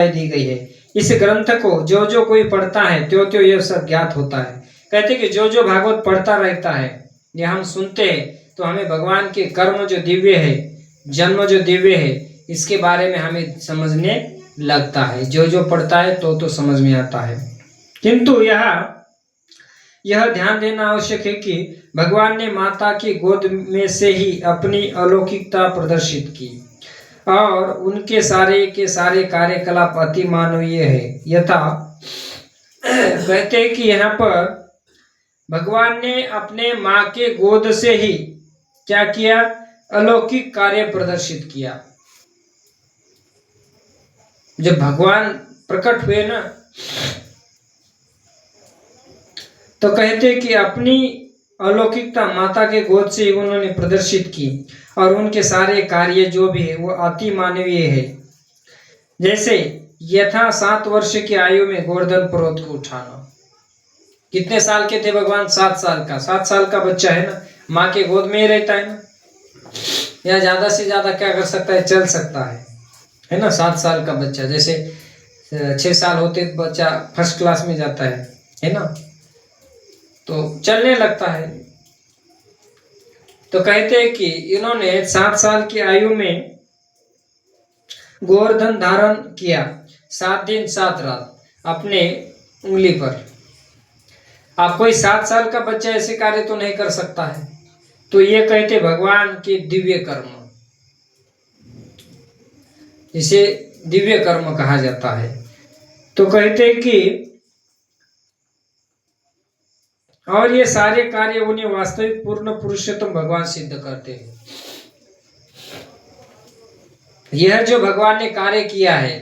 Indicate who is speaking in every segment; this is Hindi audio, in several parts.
Speaker 1: दी गई है। इस ग्रंथ को जो जो कोई पढ़ता है त्यों त्यों यह सब ज्ञात होता है। कहते कि जो जो भागवत पढ़ता रहता है या हम सुनते हैं तो हमें भगवान के कर्म जो दिव्य है, जन्म जो दिव्य है, इसके बारे में हमें समझने लगता है। जो जो पढ़ता है तो समझ में आता है। किंतु यह ध्यान देना आवश्यक है कि भगवान ने माता की गोद में से ही अपनी अलौकिकता प्रदर्शित की और उनके सारे के सारे कार्यकलाप अति मानवीय है। यथा कहते हैं कि यहाँ पर भगवान ने अपने माँ के गोद से ही क्या किया? अलौकिक कार्य प्रदर्शित किया। जब भगवान प्रकट हुए ना, तो कहते कि अपनी अलौकिकता माता के गोद से उन्होंने प्रदर्शित की और उनके सारे कार्य जो भी है वो अति मानवीय है। जैसे यथा 7 वर्ष की आयु में गोवर्धन पर्वत को उठाना। कितने साल के थे भगवान? 7 साल का। 7 साल का बच्चा है ना, माँ के गोद में ही रहता है ना, या ज्यादा से ज्यादा क्या कर सकता है? चल सकता है ना। 7 साल का बच्चा, जैसे 6 साल होते बच्चा फर्स्ट क्लास में जाता है ना, तो चलने लगता है। तो कहते हैं कि इन्होंने 7 साल की आयु में गोवर्धन धारण किया, 7 दिन 7 रात अपने उंगली पर। आप कोई 7 साल का बच्चा ऐसे कार्य तो नहीं कर सकता है। तो ये कहते भगवान के दिव्य कर्म, इसे दिव्य कर्म कहा जाता है। तो कहते कि और ये सारे कार्य उन्हें वास्तविक पूर्ण पुरुषोत्तम भगवान सिद्ध करते हैं। यह जो भगवान ने कार्य किया है,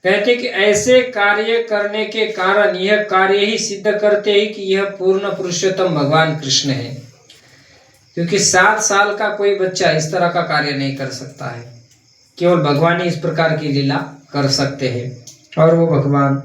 Speaker 1: कहते कि ऐसे कार्य करने के कारण यह कार्य ही सिद्ध करते हैं कि यह पूर्ण पुरुषोत्तम भगवान कृष्ण है। क्योंकि 7 साल का कोई बच्चा इस तरह का कार्य नहीं कर सकता है, केवल भगवान ही इस प्रकार की लीला कर सकते हैं और वो भगवान